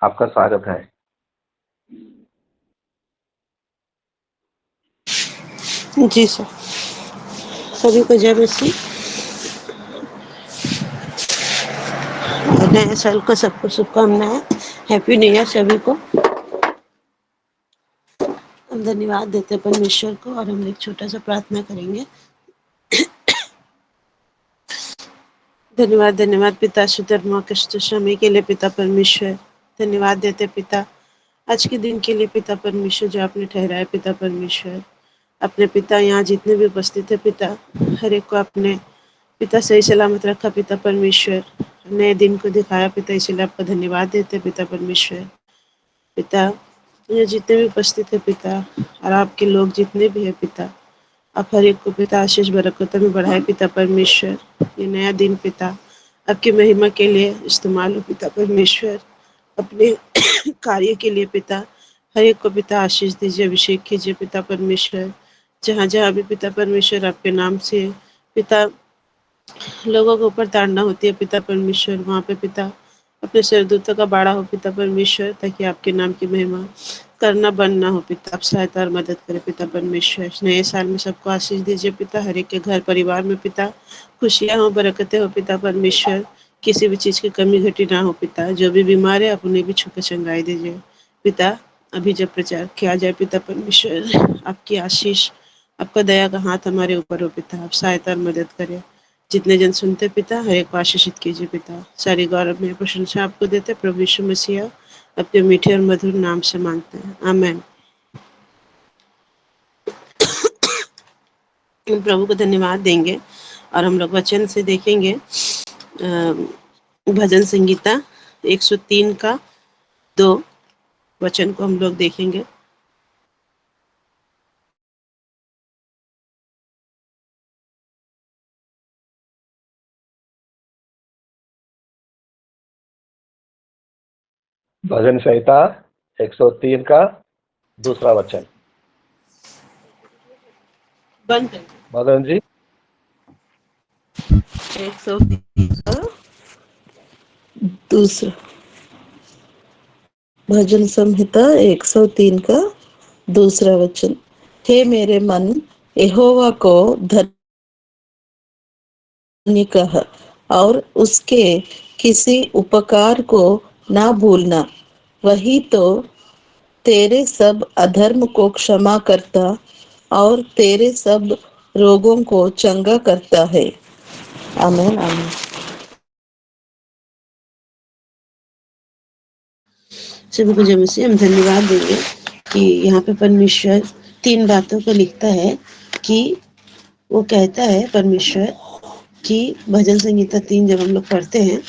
आपका स्वागत है। जी सर, सभी को जय मसीह। नए साल को सबको शुभकामनाएं। हैप्पी न्यू ईयर सभी को। हम धन्यवाद देते हैं परमेश्वर को और हम एक छोटा सा प्रार्थना करेंगे। धन्यवाद धन्यवाद पिता शुद्धर्मा कष्ट समय के लिए पिता परमेश्वर। धन्यवाद देते पिता आज के दिन के लिए पिता परमेश्वर जो आपने ठहराया पिता परमेश्वर। अपने पिता यहाँ जितने भी उपस्थित है पिता, हर एक को अपने पिता सही सलामत रखा पिता परमेश्वर। नए दिन को दिखाया पिता, इसलिए आपका धन्यवाद देते पिता परमेश्वर। पिता ये जितने भी उपस्थित है पिता और आपके लोग जितने भी है पिता, आप हर एक को पिता आशीष बरकतों में बढ़ाए पिता परमेश्वर। ये नया दिन पिता आपकी महिमा के लिए इस्तेमाल हो पिता परमेश्वर। अपने कार्य के लिए पिता हर एक को पिता आशीष दीजिए, अभिषेक कीजिए पिता परमेश्वर। जहाँ जहाँ भी पिता परमेश्वर आपके नाम से पिता लोगों के ऊपर ताड़ना होती है पिता परमेश्वर, वहाँ पे पिता अपने सरदूतों का बाड़ा हो पिता परमेश्वर, ताकि आपके नाम की महिमा करना बंद ना हो पिता। आप सहायता और मदद करें पिता परमेश्वर। नए साल में सबको आशीष दीजिए पिता, हर एक के घर परिवार में पिता खुशियाँ हो, बरकतें हो पिता परमेश्वर। किसी भी चीज़ की कमी घटी ना हो पिता। जो भी बीमार है आप उन्हें भी छू के चंगाई दीजिए पिता। अभी जब प्रचार किया जाए पिता परमेश्वर, आपकी आशीष आपका दया का हाथ हमारे ऊपर हो पिता। आप सहायता और मदद करें। जितने जन सुनते पिता हर एक को आशीषित कीजिए पिता। सारी गौरव में प्रशंसा आपको देते प्रभु यीशु मसीह अपने मीठे और मधुर नाम से मांगते हैं, आमेन। हम प्रभु को धन्यवाद देंगे और हम लोग वचन से देखेंगे भजन संगीता 103 का 2 वचन को हम लोग देखेंगे। भजन संहिता 103 का दूसरा वचन। बंद कर मदन जी। 103 का दूसरा भजन संहिता 103 का दूसरा वचन। हे मेरे मन यहोवा को धन्य कह और उसके किसी उपकार को ना भूलना। वही तो तेरे सब अधर्म को क्षमा करता और तेरे सब रोगों को चंगा करता है। आमीन आमीन। सभी को जय मसीह। हम धन्यवाद देंगे कि यहाँ पे परमेश्वर 3 बातों को लिखता है कि वो कहता है परमेश्वर कि भजन संगीता 3 जब हम लोग पढ़ते हैं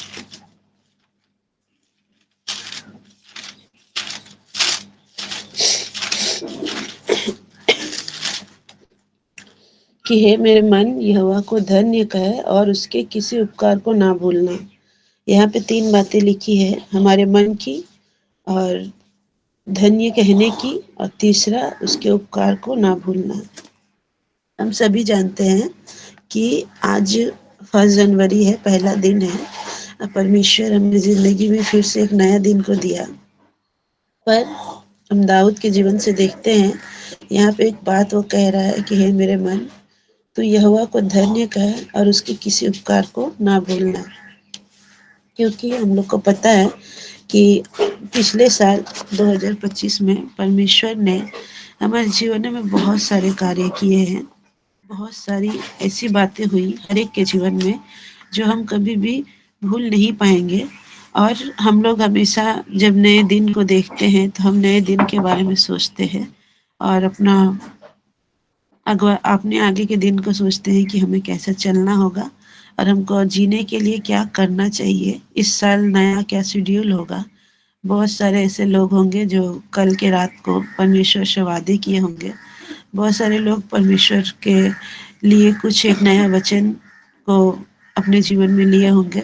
कि हे मेरे मन यहोवा को धन्य कहे और उसके किसी उपकार को ना भूलना। यहाँ पे 3 बातें लिखी है, हमारे मन की और धन्य कहने की और तीसरा उसके उपकार को ना भूलना। हम सभी जानते हैं कि आज 1 जनवरी है, पहला दिन है। परमेश्वर हमने जिंदगी में फिर से एक नया दिन को दिया। पर हम दाऊद के जीवन से देखते हैं, यहाँ पे एक बात वो कह रहा है कि हे मेरे मन तू यहोवा को धन्य कह और उसके किसी उपकार को ना भूलना। क्योंकि हम लोग को पता है कि पिछले साल 2025 में परमेश्वर ने हमारे जीवन में बहुत सारे कार्य किए हैं। बहुत सारी ऐसी बातें हुई हर एक के जीवन में जो हम कभी भी भूल नहीं पाएंगे। और हम लोग हमेशा जब नए दिन को देखते हैं तो हम नए दिन के बारे में सोचते हैं और अपने आगे के दिन को सोचते हैं कि हमें कैसा चलना होगा और हमको जीने के लिए क्या करना चाहिए। इस साल नया क्या शेड्यूल होगा। बहुत सारे ऐसे लोग होंगे जो कल के रात को परमेश्वर से वादे किए होंगे। बहुत सारे लोग परमेश्वर के लिए कुछ एक नया वचन को अपने जीवन में लिए होंगे।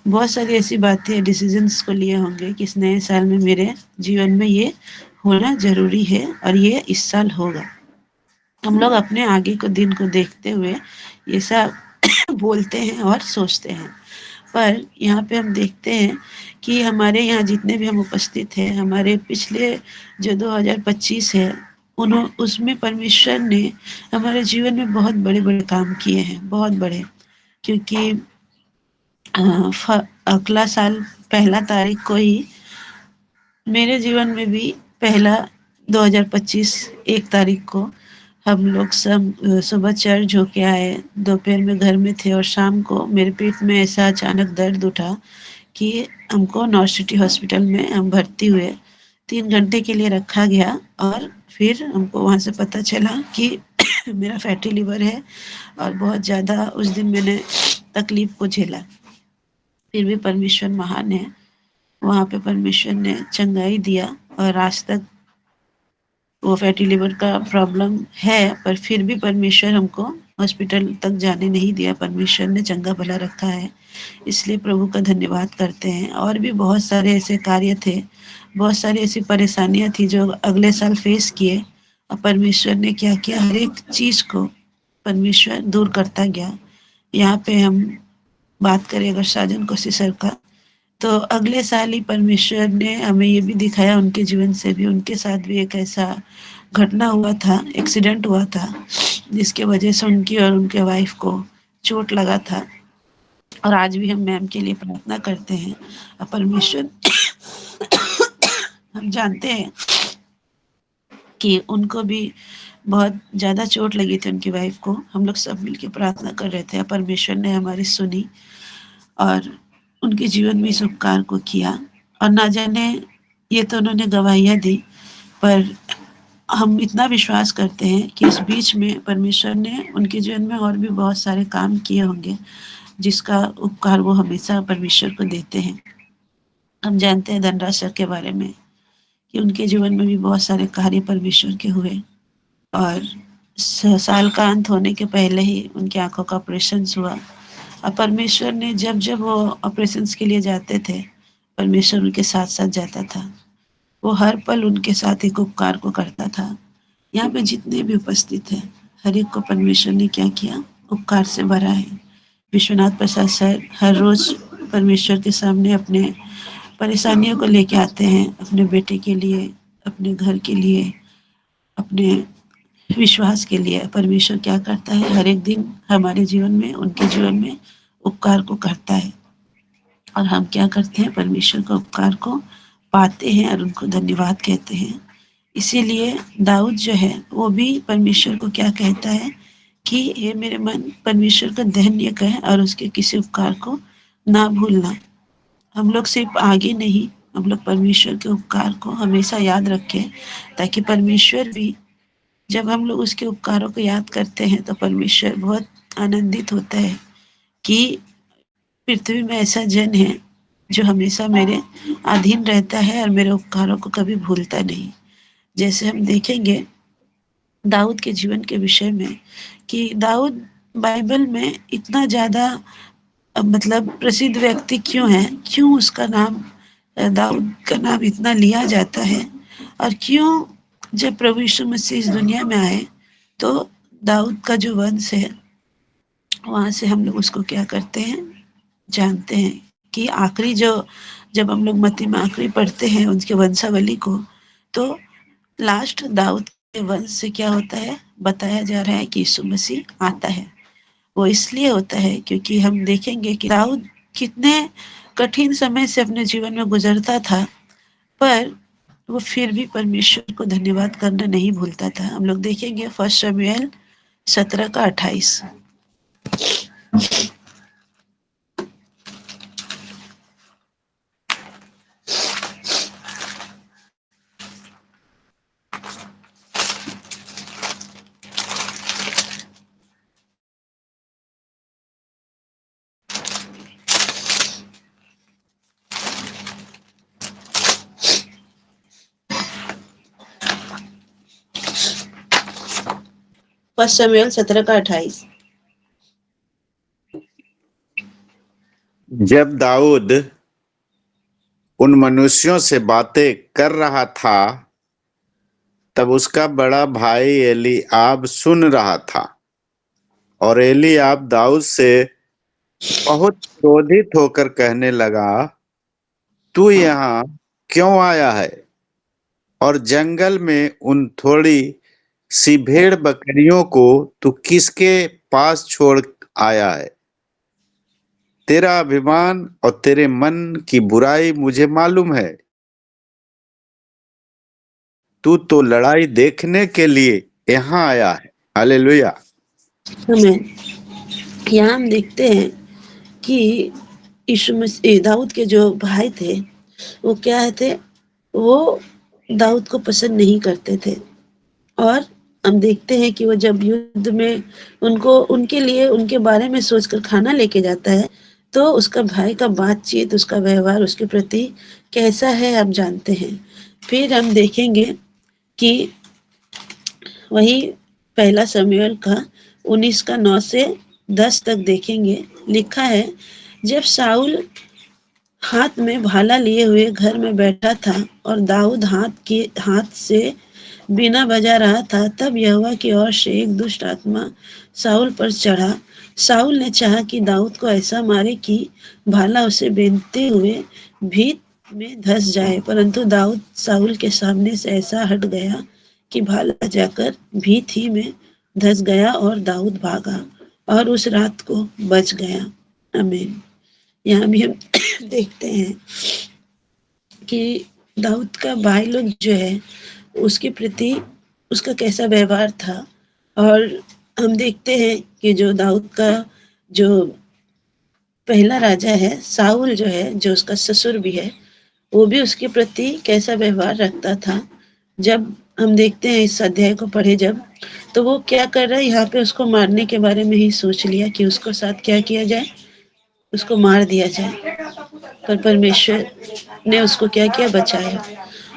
बहुत सारी ऐसी बातें डिसीजंस को लिए होंगे कि इस नए साल में मेरे जीवन में ये होना ज़रूरी है और ये इस साल होगा। हम लोग अपने आगे को दिन को देखते हुए ये सब बोलते हैं और सोचते हैं। पर यहाँ पे हम देखते हैं कि हमारे यहाँ जितने भी हम उपस्थित हैं, हमारे पिछले जो 2025 है, उसमें परमेश्वर ने हमारे जीवन में बहुत बड़े-बड़े काम किए हैं, बहुत बड़े। क्योंकि अगला साल 1 तारीख को ही मेरे जीवन में भी पहला 2025 1 तारीख को हम लोग सब सुबह चर्च होके आए, दोपहर में घर में थे और शाम को मेरे पेट में ऐसा अचानक दर्द उठा कि हमको नॉर्थ सिटी हॉस्पिटल में हम भर्ती हुए। 3 घंटे के लिए रखा गया और फिर हमको वहाँ से पता चला कि मेरा फैटी लिवर है और बहुत ज़्यादा उस दिन मैंने तकलीफ़ को झेला। फिर भी परमेश्वर महान है। वहाँ पे परमेश्वर ने चंगाई दिया और आज तक वो फैटी लिवर का प्रॉब्लम है, पर फिर भी परमेश्वर हमको हॉस्पिटल तक जाने नहीं दिया। परमेश्वर ने चंगा भला रखा है, इसलिए प्रभु का धन्यवाद करते हैं। और भी बहुत सारे ऐसे कार्य थे, बहुत सारी ऐसी परेशानियाँ थी जो अगले साल फेस किए और परमेश्वर ने क्या किया, हर एक चीज़ को परमेश्वर दूर करता गया। यहाँ पे हम बात करें अगर साजन कोसी सर का, तो अगले साल ही परमेश्वर ने हमें ये भी दिखाया उनके जीवन से भी, उनके साथ भी एक ऐसा घटना हुआ था, एक्सीडेंट हुआ था, जिसके वजह से उनकी और उनके वाइफ को चोट लगा था। और आज भी हम मैम के लिए प्रार्थना करते हैं और परमेश्वर हम जानते हैं कि उनको भी बहुत ज़्यादा चोट लगी थी उनकी वाइफ को। हम लोग सब मिलके प्रार्थना कर रहे थे, परमेश्वर ने हमारी सुनी और उनके जीवन में इस उपकार को किया। और ना जाने, ये तो उन्होंने गवाहियाँ दी, पर हम इतना विश्वास करते हैं कि इस बीच में परमेश्वर ने उनके जीवन में और भी बहुत सारे काम किए होंगे, जिसका उपकार वो हमेशा परमेश्वर को देते हैं। हम जानते हैं धनराज सर के बारे में कि उनके जीवन में भी बहुत सारे कार्य परमेश्वर के हुए और साल का अंत होने के पहले ही उनकी आंखों का ऑपरेशन हुआ। और परमेश्वर ने जब जब वो ऑपरेशंस के लिए जाते थे, परमेश्वर उनके साथ साथ जाता था। वो हर पल उनके साथ एक उपकार को करता था। यहाँ पे जितने भी उपस्थित हैं, हर एक को परमेश्वर ने क्या किया, उपकार से भरा है। विश्वनाथ प्रसाद सर हर रोज परमेश्वर के सामने अपने परेशानियों को लेके आते हैं, अपने बेटे के लिए, अपने घर के लिए, अपने विश्वास के लिए। परमेश्वर क्या करता है, हर एक दिन हमारे जीवन में, उनके जीवन में उपकार को करता है और हम क्या करते हैं, परमेश्वर का उपकार को पाते हैं और उनको धन्यवाद कहते हैं। इसीलिए दाऊद जो है वो भी परमेश्वर को क्या कहता है कि ये मेरे मन परमेश्वर का धन्य कहे और उसके किसी उपकार को ना भूलना। हम लोग सिर्फ आगे नहीं, हम लोग परमेश्वर के उपकार को हमेशा याद रखें, ताकि परमेश्वर भी, जब हम लोग उसके उपकारों को याद करते हैं तो परमेश्वर बहुत आनंदित होता है कि पृथ्वी में ऐसा जन है जो हमेशा मेरे अधीन रहता है और मेरे उपकारों को कभी भूलता नहीं। जैसे हम देखेंगे दाऊद के जीवन के विषय में कि दाऊद बाइबल में इतना ज़्यादा मतलब प्रसिद्ध व्यक्ति क्यों है, क्यों उसका नाम दाऊद का नाम इतना लिया जाता है, और क्यों जब प्रभु यीशु मसीह इस दुनिया में आए तो दाऊद का जो वंश है वहाँ से हम लोग उसको क्या करते हैं, जानते हैं कि आखिरी जो, जब हम लोग मत्ती में आखिरी पढ़ते हैं उनके वंशावली को, तो लास्ट दाऊद के वंश से क्या होता है, बताया जा रहा है कि यीशु मसीह आता है। वो इसलिए होता है क्योंकि हम देखेंगे कि दाऊद कितने कठिन समय से अपने जीवन में गुजरता था, पर वो फिर भी परमेश्वर को धन्यवाद करना नहीं भूलता था। हम लोग देखेंगे 1 शमूएल 17 का 28। फर्स्ट शमूएल 17 का 28। जब दाऊद उन मनुष्यों से बातें कर रहा था तब उसका बड़ा भाई एलीआब सुन रहा था, और एलीआब दाऊद से बहुत क्रोधित होकर कहने लगा, तू यहाँ क्यों आया है और जंगल में उन थोड़ी सी भेड़ बकरियों को तू किसके पास छोड़ आया है? तेरा अभिमान और तेरे मन की बुराई मुझे मालूम है। तू तो लड़ाई देखने के लिए यहाँ आया है। हालेलुया। हमें यहाँ हम देखते हैं कि यीशु मसीह दाऊद के जो भाई थे वो क्या थे, वो दाऊद को पसंद नहीं करते थे। और हम देखते हैं कि वो जब युद्ध में उनको उनके लिए उनके बारे में सोचकर खाना लेके जाता है, तो उसका भाई का बातचीत, उसका व्यवहार उसके प्रति कैसा है आप जानते हैं। फिर हम देखेंगे कि वही पहला शमूएल का 19 का 9 से 10 तक देखेंगे। लिखा है, जब शाऊल हाथ में भाला लिए हुए घर में बैठा था और दाऊद हाथ से बीना बजा रहा था, तब यहोवा की ओर से एक दुष्ट आत्मा शाऊल पर चढ़ा। शाऊल ने चाहा कि दाऊद को ऐसा मारे कि भाला उसे बीनते हुए भीत में धंस जाए, परंतु दाऊद शाऊल के सामने से ऐसा हट गया कि भाला जाकर भीत ही में धंस गया और दाऊद भागा और उस रात को बच गया। आमीन। यहाँ भी हम देखते हैं कि दाऊद का भाई लोग जो है उसके प्रति उसका कैसा व्यवहार था। और हम देखते हैं कि जो दाऊद का जो पहला राजा है साउल जो है, जो उसका ससुर भी है, वो भी उसके प्रति कैसा व्यवहार रखता था। जब हम देखते हैं इस अध्याय को पढ़े जब, तो वो क्या कर रहा है, यहाँ पे उसको मारने के बारे में ही सोच लिया कि उसको साथ क्या किया जाए, उसको मार दिया जाए। पर परमेश्वर ने उसको क्या किया, बचाया।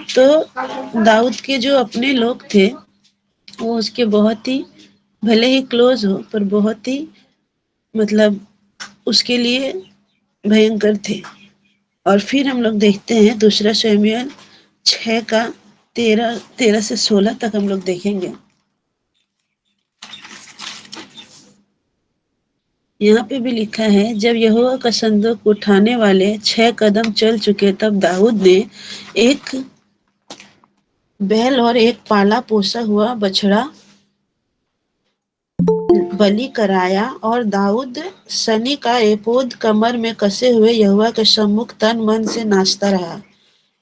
तो दाऊद के जो अपने लोग थे वो उसके बहुत ही, भले ही क्लोज हो, पर बहुत ही मतलब उसके लिए भयंकर थे। और फिर हम लोग देखते हैं दूसरा शमूएल 6 का 13 से 16 तक हम लोग देखेंगे। यहाँ पे भी लिखा है, जब यहोवा का संदूक उठाने वाले 6 कदम चल चुके, तब दाऊद ने एक बैल और एक पाला पोसा हुआ बछड़ा बलि कराया और दाऊद सनी का एपोद कमर में कसे हुए यहोवा के सम्मुख तन मन से नाचता रहा।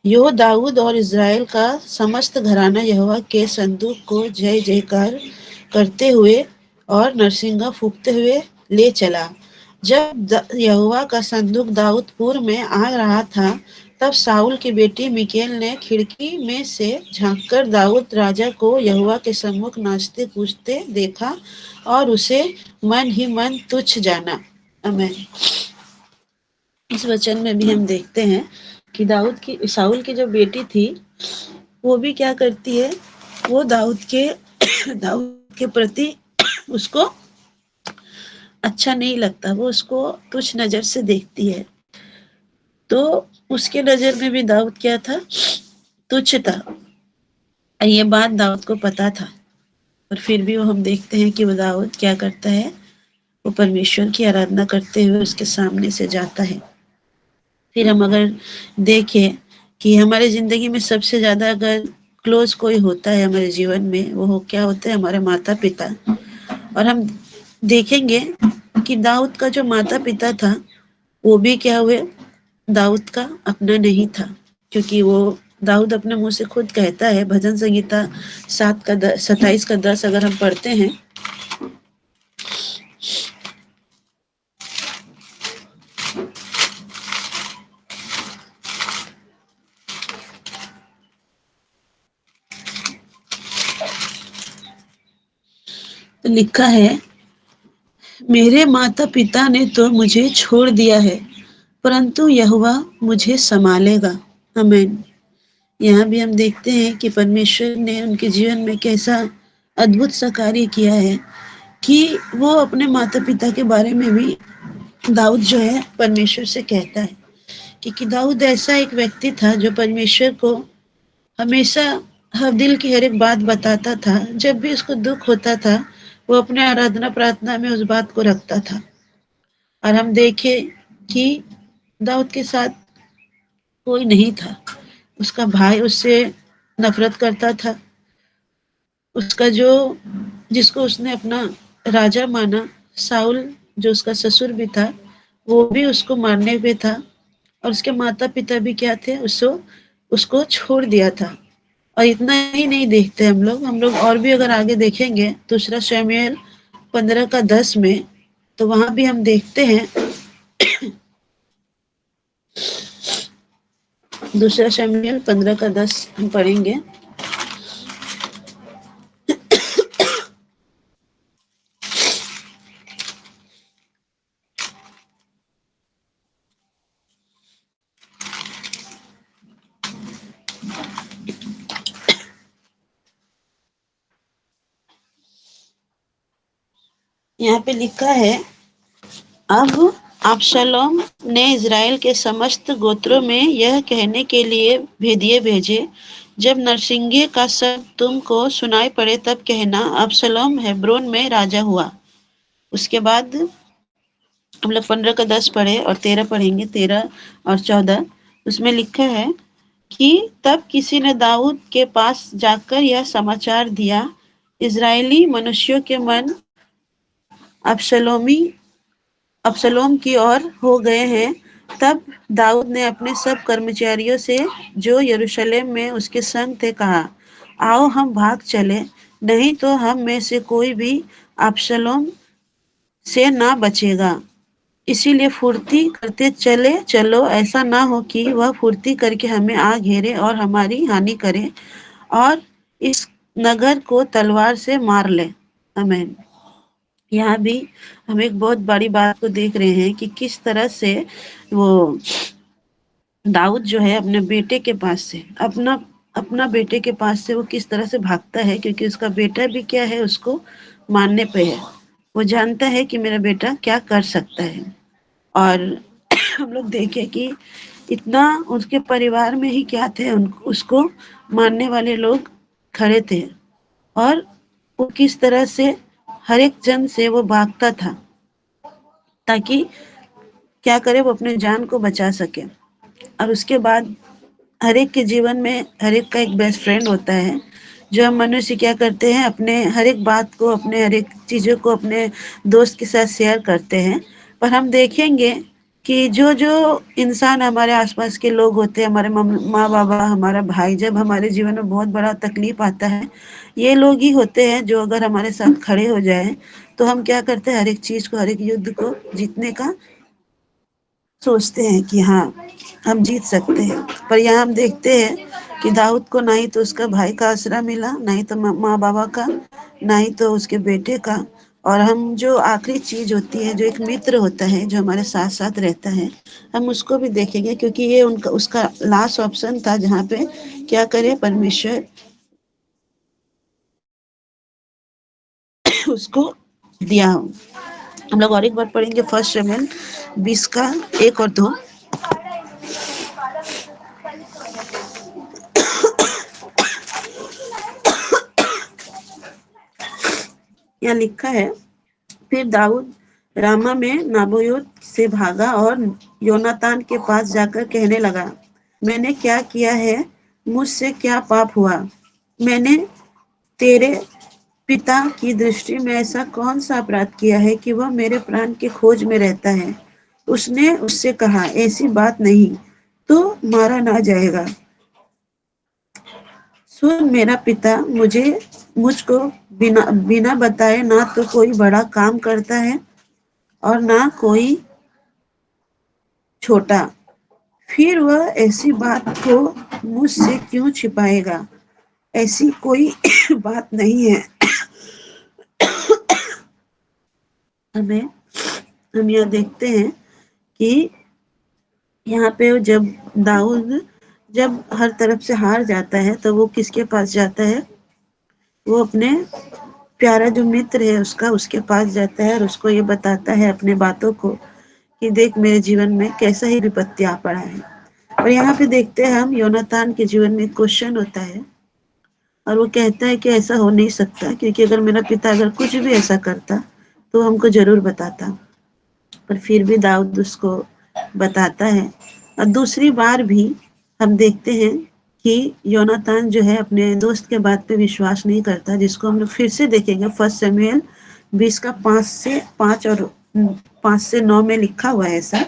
यो दाऊद और इज़राइल का समस्त घराना यहोवा के संदूक को जय जयकार करते हुए और नरसिंगा फूंकते हुए ले चला। जब यहोवा का संदूक दाऊदपुर में आ रहा था, तब साउल की बेटी मिकेल ने खिड़की में से झांककर दाऊद राजा को यहोवा के सम्मुख नाचते कूदते देखा और उसे मन ही मन तुच्छ जाना। आमीन। इस वचन में भी हम देखते हैं कि साउल की जो बेटी थी वो भी क्या करती है, वो दाऊद के प्रति उसको अच्छा नहीं लगता, वो उसको तुच्छ नजर से देखती है। तो उसके नजर में भी दाऊद क्या था, तुच्छ था। ये बात दाऊद को पता था, और फिर भी वो हम देखते हैं कि वो दाऊद क्या करता है, वो परमेश्वर की आराधना करते हुए उसके सामने से जाता है। फिर हम अगर देखें कि हमारे ज़िंदगी में सबसे ज़्यादा अगर क्लोज कोई होता है हमारे जीवन में, वो क्या होता है, हमारे माता पिता। और हम देखेंगे कि दाऊद का जो माता पिता था वो भी क्या हुए, दाऊद का अपना नहीं था। क्योंकि वो दाऊद अपने मुंह से खुद कहता है, भजन संहिता 7 का 27 का 10 अगर हम पढ़ते हैं, तो लिखा है, मेरे माता पिता ने तो मुझे छोड़ दिया है, परंतु यहोवा मुझे संभालेगा। आमीन। यहाँ भी हम देखते हैं कि परमेश्वर ने उनके जीवन में कैसा अद्भुत सा कार्य किया है कि वो अपने माता पिता के बारे में भी दाऊद जो है परमेश्वर से कहता है कि दाऊद ऐसा एक व्यक्ति था जो परमेश्वर को हमेशा हर दिल की हर एक बात बताता था। जब भी उसको दुख होता था वो अपने आराधना प्रार्थना में उस बात को रखता था। और हम देखे कि दाऊद के साथ कोई नहीं था। उसका भाई उससे नफरत करता था। उसका जो जिसको उसने अपना राजा माना, साउल, जो उसका ससुर भी था, वो भी उसको मारने पे था। और उसके माता पिता भी क्या थे, उसको उसको छोड़ दिया था। और इतना ही नहीं देखते हम लोग और भी अगर आगे देखेंगे दूसरा शमूएल 15 का 10 में, तो वहां भी हम देखते हैं। दूसरा शमूएल 15 का 10 हम पढ़ेंगे। यहाँ पे लिखा है, अब अबशालोम ने इज़राइल के समस्त गोत्रों में यह कहने के लिए भेदिए भेजे, जब नरसिंगे का शब्द तुमको सुनाई पड़े तब कहना, अबशालोम हेब्रोन में राजा हुआ। उसके बाद हम लोग 15 का 10 पढ़े और 13 पढ़ेंगे, 13 और 14। उसमें लिखा है कि तब किसी ने दाऊद के पास जाकर यह समाचार दिया, इज़राइली मनुष्यों के मन अबशालोमी अबशालोम की ओर हो गए हैं। तब दाऊद ने अपने सब कर्मचारियों से जो यरूशलेम में उसके संग थे कहा, आओ हम भाग चले, नहीं तो हम में से कोई भी अबशालोम से ना बचेगा। इसीलिए फुर्ती करते चलो, ऐसा ना हो कि वह फुर्ती करके हमें आ घेरे और हमारी हानि करे और इस नगर को तलवार से मार ले। आमीन। यहाँ भी हम एक बहुत बड़ी बात को देख रहे हैं कि किस तरह से वो दाऊद जो है अपने बेटे के पास से अपना अपना बेटे के पास से वो किस तरह से भागता है, क्योंकि उसका बेटा भी क्या है, उसको मानने पे है। वो जानता है कि मेरा बेटा क्या कर सकता है। और हम लोग देखे कि इतना उसके परिवार में ही क्या थे, उसको मानने वाले लोग खड़े थे। और वो किस तरह से हर एक जन से वो भागता था ताकि क्या करे, वो अपने जान को बचा सके। और उसके बाद हर एक के जीवन में हर एक का एक बेस्ट फ्रेंड होता है, जो हम मनुष्य क्या करते हैं, अपने हर एक बात को, अपने हर एक चीज़ों को अपने दोस्त के साथ शेयर करते हैं। पर हम देखेंगे कि जो जो इंसान हमारे आसपास के लोग होते हैं, हमारे माँ बाबा, हमारा भाई, जब हमारे जीवन में बहुत बड़ा तकलीफ आता है, ये लोग ही होते हैं जो अगर हमारे साथ खड़े हो जाए तो हम क्या करते हैं, हर एक चीज़ को, हर एक युद्ध को जीतने का सोचते हैं कि हाँ हम जीत सकते हैं। पर यहाँ हम देखते हैं कि दाऊद को ना ही तो उसका भाई का आसरा मिला, ना ही तो माँ बाबा का, ना ही तो उसके बेटे का। और हम जो आखिरी चीज होती है, जो एक मित्र होता है जो हमारे साथ साथ रहता है, हम उसको भी देखेंगे, क्योंकि ये उनका उसका लास्ट ऑप्शन था जहाँ पे क्या करे, परमेश्वर उसको दिया हो। हम लोग और एक बार पढ़ेंगे 1 शमूएल 20 का 1 और 2। यहाँ लिखा है, फिर दाऊद रामा में नाबोयोत से भागा और योनातान के पास जाकर कहने लगा, मैंने क्या किया है, मुझसे क्या पाप हुआ, मैंने तेरे पिता की दृष्टि में ऐसा कौन सा अपराध किया है कि वह मेरे प्राण के खोज में रहता है। उसने उससे कहा, ऐसी बात नहीं तो मारा ना जाएगा। सुन मेरा पिता मुझको बिना बिना बताए ना तो कोई बड़ा काम करता है और ना कोई छोटा, फिर वह ऐसी बात को मुझसे क्यों छिपाएगा। ऐसी कोई बात नहीं है। हमें हम यह देखते हैं कि यहाँ पे जब दाऊद जब हर तरफ से हार जाता है तो वो किसके पास जाता है, वो अपने प्यारा जो मित्र है उसका, उसके पास जाता है और उसको ये बताता है अपने बातों को कि देख मेरे जीवन में कैसा ही विपत्ति आ पड़ा है। और यहाँ पे देखते हैं हम योनातान के जीवन में क्वेश्चन होता है और वो कहता है कि ऐसा हो नहीं सकता, क्योंकि अगर मेरा पिता अगर कुछ भी ऐसा करता तो हमको जरूर बताता। पर फिर भी दाऊद उसको बताता है। और दूसरी बार भी हम देखते हैं कि योनातान जो है अपने दोस्त के बात पे विश्वास नहीं करता, जिसको हम लोग फिर से देखेंगे 1 शमूएल 20 का 5 और 5 से 9 में लिखा हुआ है ऐसा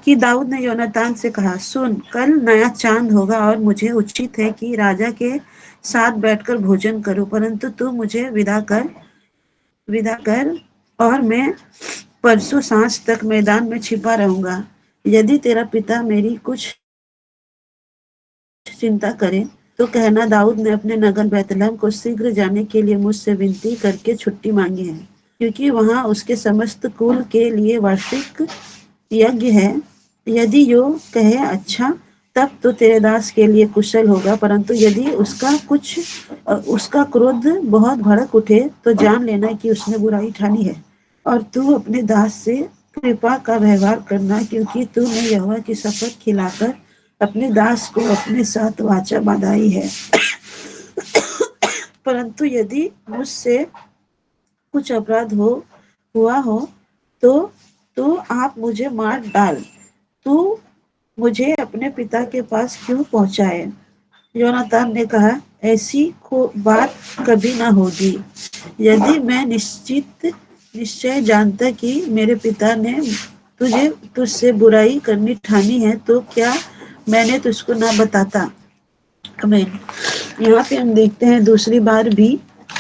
कि दाऊद ने योनातान से कहा, सुन, कल नया चांद होगा और मुझे उचित है कि राजा के साथ बैठकर भोजन करूं, परंतु तू मुझे विदा कर और मैं परसों सांझ तक मैदान में छिपा रहूंगा। यदि तेरा पिता मेरी कुछ चिंता करे तो कहना, दाऊद ने अपने नगर बैतलहम को शीघ्र जाने के लिए मुझसे विनती करके छुट्टी मांगी है, क्योंकि वहां उसके समस्त कुल के लिए वार्षिक यज्ञ है। यदि यो कहे, अच्छा, तब तो तेरे दास के लिए कुशल होगा, परंतु यदि उसका क्रोध बहुत भड़क उठे तो जान लेना कि उसने बुराई ठानी है, और तू अपने दास से कृपा का व्यवहार करना, क्योंकि तूने यहोवा की शपथ खिलाकर अपने दास को अपने साथ वाचा बांधाई है। परंतु यदि मुझसे कुछ अपराध हुआ हो तो आप मुझे मार डाल। तू मुझे अपने पिता के पास क्यों पहुंचाए? योनातान ने कहा, ऐसी बात कभी ना होगी। यदि मैं निश्चय जानता कि मेरे पिता ने तुझसे बुराई करनी ठानी है तो क्या मैंने तुझको ना बताता। आमीन। यहाँ पे हम देखते हैं दूसरी बार भी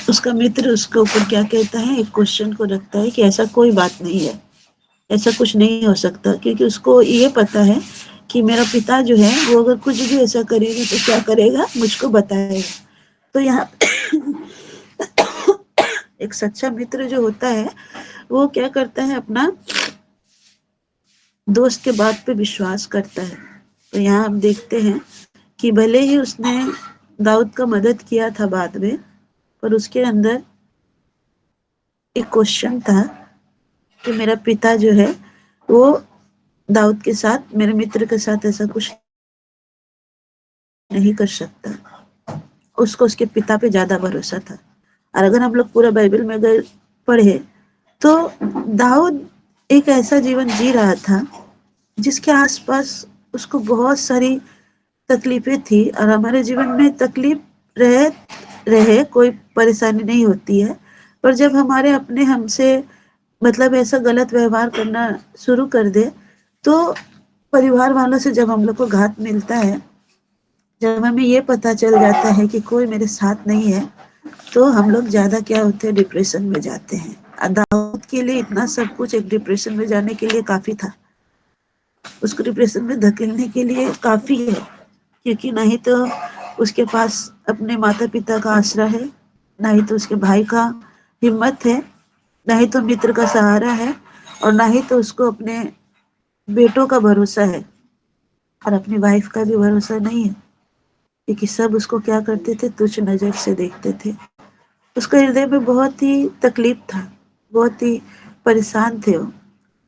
उसका मित्र उसके ऊपर क्या कहता है, एक क्वेश्चन को रखता है कि ऐसा कोई बात नहीं है, ऐसा कुछ नहीं हो सकता, क्योंकि उसको ये पता है कि मेरा पिता जो है वो अगर कुछ भी ऐसा करेगा तो क्या करेगा, मुझको बताएगा। तो यहाँ एक सच्चा मित्र जो होता है वो क्या करता है, अपना दोस्त के बात पे विश्वास करता है। तो यहाँ हम देखते हैं कि भले ही उसने दाऊद का मदद किया था बाद में, पर उसके अंदर एक क्वेश्चन था कि मेरा पिता जो है वो दाऊद के साथ, मेरे मित्र के साथ ऐसा कुछ नहीं कर सकता। उसको उसके पिता पे ज्यादा भरोसा था। और अगर हम लोग पूरा बाइबल में अगर पढ़े तो दाऊद एक ऐसा जीवन जी रहा था जिसके आसपास उसको बहुत सारी तकलीफें थी। और हमारे जीवन में तकलीफ रहे कोई परेशानी नहीं होती है, पर जब हमारे अपने हमसे मतलब ऐसा गलत व्यवहार करना शुरू कर दे, तो परिवार वालों से जब हम लोग को घात मिलता है, जब हमें ये पता चल जाता है कि कोई मेरे साथ नहीं है, तो हम लोग ज्यादा क्या होते हैं, डिप्रेशन में जाते हैं। दाऊद के लिए इतना सब कुछ एक डिप्रेशन में जाने के लिए काफी था, उसको डिप्रेशन में धकेलने के लिए काफी है, क्योंकि नहीं तो उसके पास अपने माता पिता का आसरा है, नहीं तो उसके भाई का हिम्मत है, नहीं तो मित्र का सहारा है, और नहीं तो उसको अपने बेटों का भरोसा है, और अपनी वाइफ का भी भरोसा नहीं है, क्योंकि सब उसको क्या करते थे, तुच्छ नजर से देखते थे। उसके हृदय में बहुत ही तकलीफ था, बहुत ही परेशान थे वो।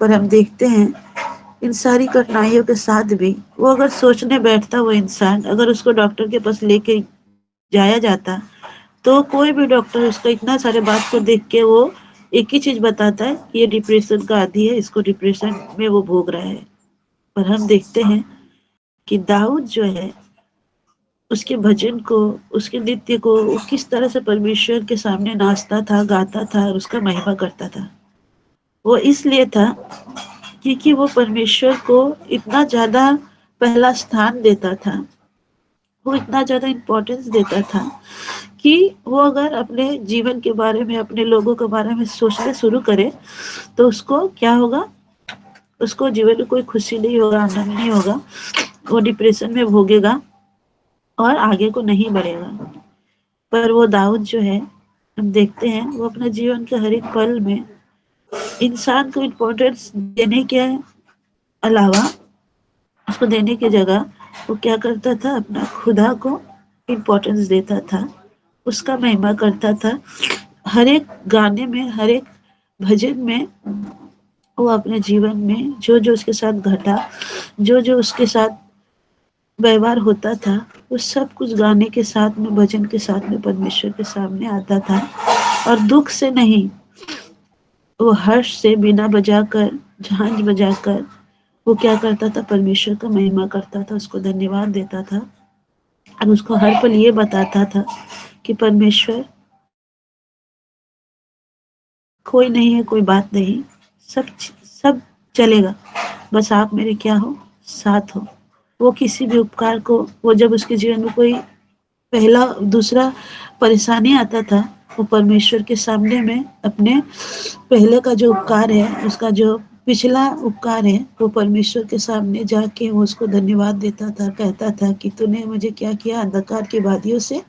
पर हम देखते हैं इन सारी कठिनाइयों के साथ भी वो अगर सोचने बैठता, वो इंसान अगर उसको डॉक्टर के पास लेके जाया जाता, तो कोई भी डॉक्टर उसका इतना सारे बात को देख के वो एक ही चीज बताता है, ये डिप्रेशन का आदि है, इसको डिप्रेशन में वो भोग रहा है। पर हम देखते हैं कि दाऊद जो है उसके भजन को, उसके नृत्य को, वो किस तरह से परमेश्वर के सामने नाचता था, गाता था और उसका महिमा करता था। वो इसलिए था क्योंकि वो परमेश्वर को इतना ज्यादा पहला स्थान देता था, वो इतना ज्यादा इम्पोर्टेंस देता था कि वो अगर अपने जीवन के बारे में, अपने लोगों के बारे में सोचना शुरू करे तो उसको क्या होगा, उसको जीवन में कोई खुशी नहीं होगा, आनंद नहीं होगा, वो डिप्रेशन में भोगेगा और आगे को नहीं बढ़ेगा। पर वो दाऊद जो है, हम देखते हैं वो अपने जीवन के हर एक पल में इंसान को इम्पोर्टेंस देने के अलावा, उसको देने की जगह वो क्या करता था, अपना खुदा को इम्पोर्टेंस देता था, उसका महिमा करता था। हर एक गाने में, हर एक भजन में वो अपने जीवन में जो जो उसके साथ घटा, जो जो उसके साथ व्यवहार होता था, वो सब कुछ गाने के साथ में, भजन के साथ में परमेश्वर के सामने आता था। और दुख से नहीं, वो हर्ष से बिना बजाकर झांझ बजाकर वो क्या करता था, परमेश्वर का महिमा करता था, उसको धन्यवाद देता था और उसको हर पल ये बताता था कि परमेश्वर कोई नहीं है, कोई बात नहीं, सब सब चलेगा, बस आप मेरे क्या हो, साथ हो। वो किसी भी उपकार को, वो जब उसके जीवन में कोई पहला दूसरा परेशानी आता था, वो परमेश्वर के सामने में अपने पहले का जो उपकार है, उसका जो पिछला उपकार है, वो परमेश्वर के सामने जाके वो उसको धन्यवाद देता था, कहता था कि तूने मुझे क्या किया, अंधकार की वादियों से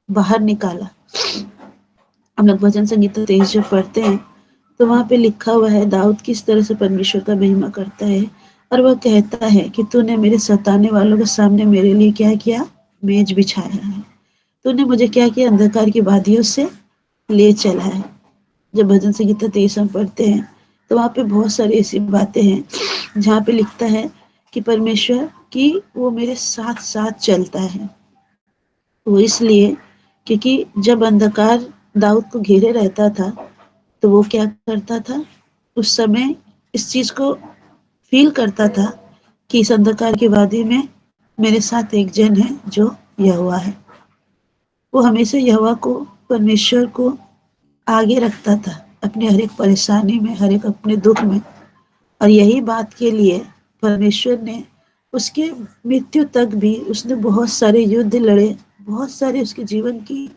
बाहर निकाला। हम लोग भजन संगीता 23 जब पढ़ते हैं तो वहाँ पे लिखा हुआ है दाऊद किस तरह से परमेश्वर का महिमा करता है, और वह कहता है कि तूने मेरे सताने वालों के सामने मेरे लिए क्या किया, मेज बिछाया है, तूने मुझे क्या किया, अंधकार की वादियों से ले चला है। जब भजन संगीता 23 हम पढ़ते हैं तो वहाँ पे बहुत सारी ऐसी बातें हैं जहाँ पे लिखता है कि परमेश्वर की वो मेरे साथ साथ चलता है। वो इसलिए क्योंकि जब अंधकार दाऊद को घेरे रहता था तो वो क्या करता था, उस समय इस चीज को फील करता था कि इस अंधकार की वादी में मेरे साथ एक जन है जो यहोवा है। वो हमेशा यहोवा को, परमेश्वर को आगे रखता था अपने हर एक परेशानी में, हर एक अपने दुख में। और यही बात के लिए परमेश्वर ने उसके मृत्यु तक भी उसने बहुत सारे युद्ध लड़े, बहुत सारे उसके जीवन की,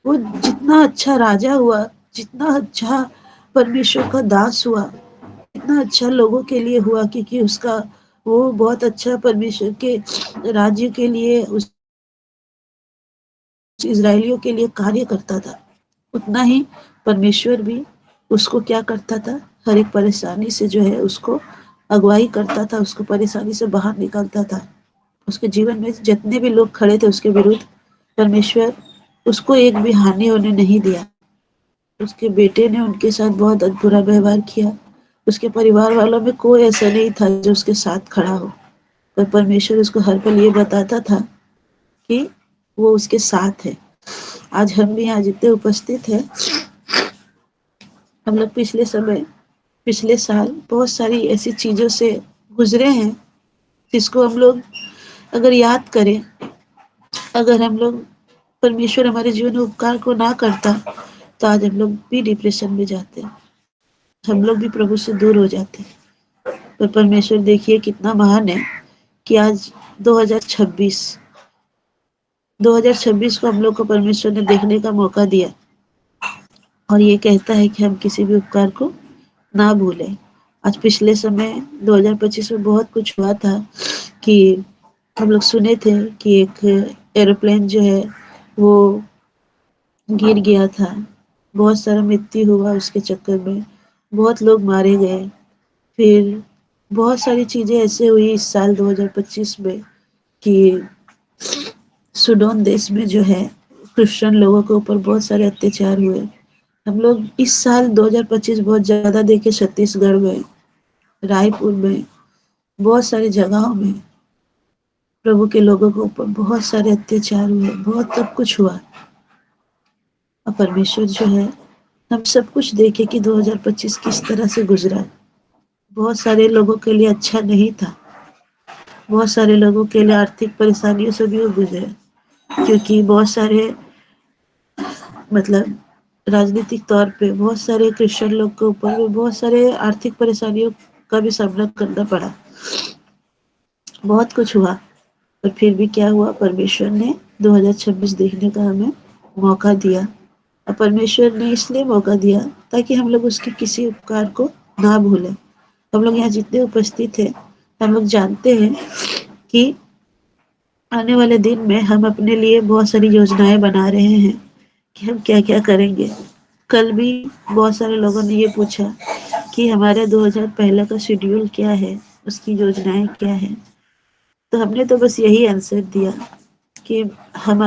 वो जितना अच्छा राजा हुआ, जितना अच्छा परमेश्वर का दास हुआ, इतना अच्छा लोगों के लिए हुआ, क्योंकि उसका वो बहुत अच्छा परमेश्वर के राज्य के लिए, उस इजराइलियों के लिए कार्य करता था, उतना ही परमेश्वर भी उसको क्या करता था, हर एक परेशानी से जो है उसको अगुवाई करता था, उसको परेशानी से बाहर निकालता था। उसके जीवन में जितने भी लोग खड़े थे उसके विरुद्ध, परमेश्वर उसको एक भी हानि होने नहीं दिया। उसके बेटे ने उनके साथ बहुत बुरा व्यवहार किया, उसके परिवार वालों में कोई ऐसा नहीं था जो उसके साथ खड़ा हो, पर परमेश्वर उसको हर पल ये बताता था कि वो उसके साथ है। आज हम भी यहाँ जितने उपस्थित हैं, हम लोग पिछले साल बहुत सारी ऐसी चीजों से गुजरे हैं जिसको हम लोग अगर याद करें, अगर हम लोग परमेश्वर हमारे जीवन में उपकार को ना करता तो आज हम लोग भी डिप्रेशन में जाते, हम लोग भी प्रभु से दूर हो जाते। पर परमेश्वर देखिए कितना महान है कि आज 2026 2026 को हम लोग को परमेश्वर ने देखने का मौका दिया, और ये कहता है कि हम किसी भी उपकार को ना भूलें। आज पिछले समय 2025 में बहुत कुछ हुआ था कि हम लोग सुने थे कि एक एरोप्लेन जो है वो गिर गया था, बहुत सारा मृत्यु हुआ उसके चक्कर में, बहुत लोग मारे गए। फिर बहुत सारी चीज़ें ऐसे हुई इस साल 2025 में कि सूडान देश में जो है क्रिश्चियन लोगों के ऊपर बहुत सारे अत्याचार हुए। हम लोग इस साल 2025 बहुत ज़्यादा देखे, छत्तीसगढ़ में, रायपुर में, बहुत सारी जगहों में प्रभु के लोगों के ऊपर बहुत सारे अत्याचार हुए, बहुत सब कुछ हुआ। और परमेश्वर जो है हम सब कुछ देखे कि 2025 किस तरह से गुजरा। बहुत सारे लोगों के लिए अच्छा नहीं था, बहुत सारे लोगों के लिए आर्थिक परेशानियों से भी वो गुजरे, क्योंकि बहुत सारे मतलब राजनीतिक तौर पे बहुत सारे क्रिश्चियन लोग के ऊपर भी बहुत सारे आर्थिक परेशानियों का भी सामना करना पड़ा, बहुत कुछ हुआ। पर फिर भी क्या हुआ, परमेश्वर ने 2026 देखने का हमें मौका दिया। और परमेश्वर ने इसलिए मौका दिया ताकि हम लोग उसके किसी उपकार को ना भूलें। हम लोग यहाँ जितने उपस्थित हैं, हम लोग जानते हैं कि आने वाले दिन में हम अपने लिए बहुत सारी योजनाएं बना रहे हैं कि हम क्या क्या करेंगे। कल भी बहुत सारे लोगों ने ये पूछा कि हमारे 2000 पहले का शेड्यूल क्या है, उसकी योजनाएं क्या है। तो हमने तो बस यही आंसर दिया कि हम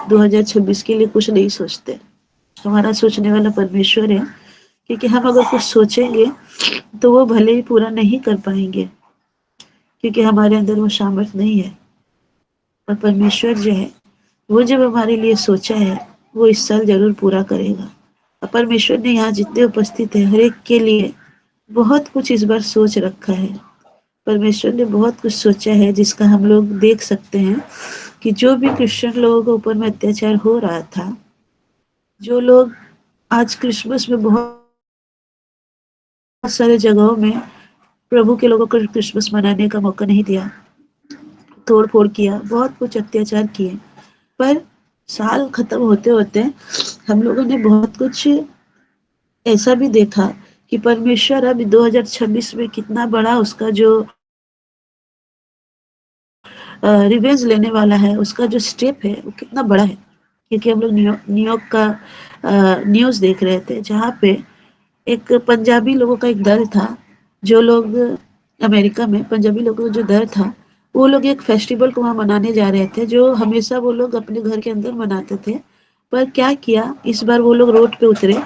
2026 के लिए कुछ नहीं सोचते, हमारा सोचने वाला परमेश्वर है। क्योंकि हम अगर कुछ सोचेंगे तो वो भले ही पूरा नहीं कर पाएंगे, क्योंकि हमारे अंदर वो सामर्थ्य नहीं है। और परमेश्वर जो है वो जब हमारे लिए सोचा है वो इस साल जरूर पूरा करेगा। और परमेश्वर ने यहाँ जितने उपस्थित है हर एक के लिए बहुत कुछ इस बार सोच रखा है। परमेश्वर ने बहुत कुछ सोचा है जिसका हम लोग देख सकते हैं कि जो भी क्रिश्चियन लोगों के ऊपर में अत्याचार हो रहा था, जो लोग आज क्रिसमस में बहुत सारे जगहों में प्रभु के लोगों को क्रिसमस मनाने का मौका नहीं दिया, तोड़ फोड़ किया, बहुत कुछ अत्याचार किए, पर साल खत्म होते होते हम लोगों ने बहुत कुछ ऐसा भी देखा कि परमेश्वर अब 2026 में कितना बड़ा उसका जो रिवेंज लेने वाला है, उसका जो स्टेप है वो कितना बड़ा है। क्योंकि हम लोग न्यूयॉर्क का न्यूज़ देख रहे थे, जहाँ पे एक पंजाबी लोगों का एक दल था, जो लोग अमेरिका में पंजाबी लोगों का जो दल था, वो लोग एक फेस्टिवल को वहाँ मनाने जा रहे थे, जो हमेशा वो लोग अपने घर के अंदर मनाते थे। पर क्या किया, इस बार वो लोग रोड पे उतरे,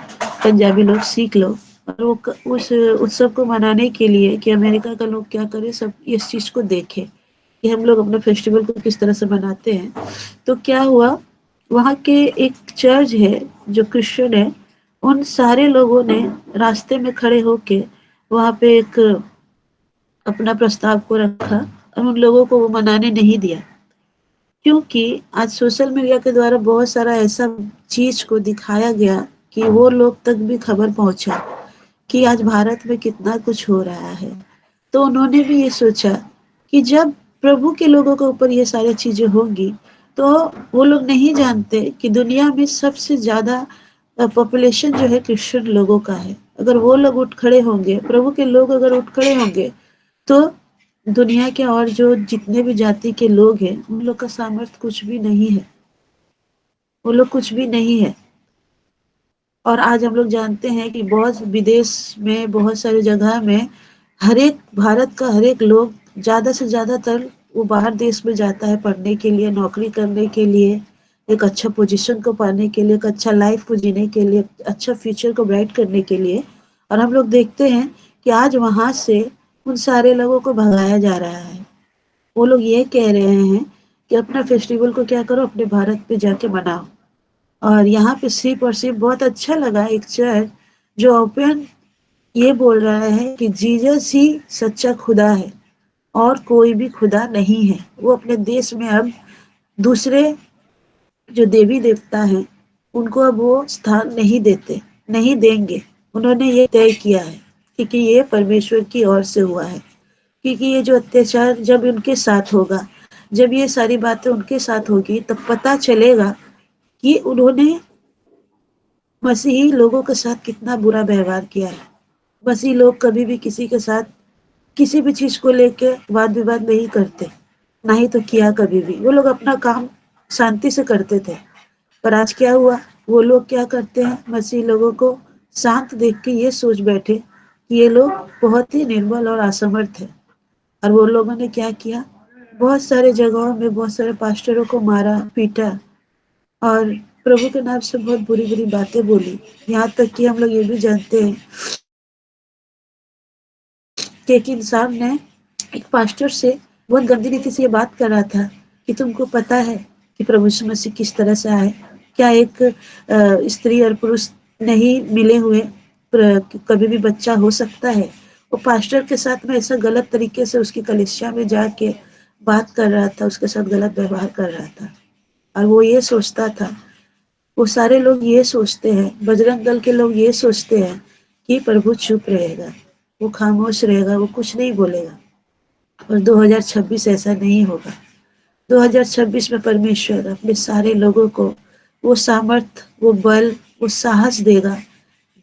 पंजाबी लोग, सिख लोग, और वो उस उत्सव को मनाने के लिए कि अमेरिका का लोग क्या करे, सब इस चीज़ को देखे कि हम लोग अपने फेस्टिवल को किस तरह से मनाते हैं। तो क्या हुआ, वहाँ के एक चर्च है जो क्रिश्चियन है, उन सारे लोगों ने रास्ते में खड़े होके वहाँ पे एक अपना प्रस्ताव को रखा और उन लोगों को वो मनाने नहीं दिया। क्योंकि आज सोशल मीडिया के द्वारा बहुत सारा ऐसा चीज को दिखाया गया कि वो लोग तक भी खबर पहुंचा कि आज भारत में कितना कुछ हो रहा है। तो उन्होंने भी ये सोचा कि जब प्रभु के लोगों के ऊपर ये सारी चीजें होंगी, तो वो लोग नहीं जानते कि दुनिया में सबसे ज्यादा पॉपुलेशन जो है क्रिश्चियन लोगों का है। अगर वो लोग उठ खड़े होंगे, प्रभु के लोग अगर उठ खड़े होंगे, तो दुनिया के और जो जितने भी जाति के लोग हैं, उन लोग का सामर्थ्य कुछ भी नहीं है, वो लोग कुछ भी नहीं है। और आज हम लोग जानते हैं कि बहुत विदेश में, बहुत सारी जगह में, हर एक भारत का हर एक लोग ज़्यादा से ज़्यादातर वो बाहर देश में जाता है पढ़ने के लिए, नौकरी करने के लिए, एक अच्छा पोजीशन को पाने के लिए, एक अच्छा लाइफ को जीने के लिए, अच्छा फ्यूचर को ब्राइट करने के लिए। और हम लोग देखते हैं कि आज वहाँ से उन सारे लोगों को भगाया जा रहा है। वो लोग ये कह रहे हैं कि अपना फेस्टिवल को क्या करो, अपने भारत पे जाके मनाओ। और यहाँ पे सिर्फ और सिर्फ बहुत अच्छा लगा एक चर्च जो ओपन ये बोल रहा है कि जीसस ही सच्चा खुदा है और कोई भी खुदा नहीं है। वो अपने देश में अब दूसरे जो देवी देवता हैं, उनको अब वो स्थान नहीं देते, नहीं देंगे। उन्होंने ये तय किया है क्योंकि ये परमेश्वर की ओर से हुआ है। क्योंकि ये जो अत्याचार जब उनके साथ होगा, जब ये सारी बातें उनके साथ होगी, तब पता चलेगा कि उन्होंने मसीही लोगों के साथ कितना बुरा व्यवहार किया है। मसीही लोग कभी भी किसी के साथ किसी भी चीज को लेके वाद विवाद नहीं करते, ना ही तो किया कभी भी। वो लोग अपना काम शांति से करते थे। पर आज क्या हुआ, वो लोग क्या करते हैं, मसीही लोगों को शांत देख के ये सोच बैठे कि ये लोग बहुत ही निर्बल और असमर्थ है। और वो लोगों ने क्या किया, बहुत सारे जगहों में बहुत सारे पास्टरों को मारा, पीटा और प्रभु के नाम से बहुत बुरी बुरी बातें बोली। यहाँ तक कि हम लोग ये भी जानते हैं कि एक इंसान ने एक पास्टर से बहुत गंदी रीति से ये बात कर रहा था कि तुमको पता है कि प्रभु यीशु मसीह किस तरह से आए, क्या एक स्त्री और पुरुष नहीं मिले हुए कभी भी बच्चा हो सकता है। वो पास्टर के साथ में ऐसा गलत तरीके से उसकी कलीसिया में जाके बात कर रहा था, उसके साथ गलत व्यवहार कर रहा था। और वो ये सोचता था, वो सारे लोग ये सोचते हैं, बजरंग दल के लोग ये सोचते हैं कि प्रभु चुप रहेगा, वो खामोश रहेगा, वो कुछ नहीं बोलेगा। और 2026 ऐसा नहीं होगा। 2026 में परमेश्वर अपने सारे लोगों को वो सामर्थ, वो बल, वो साहस देगा,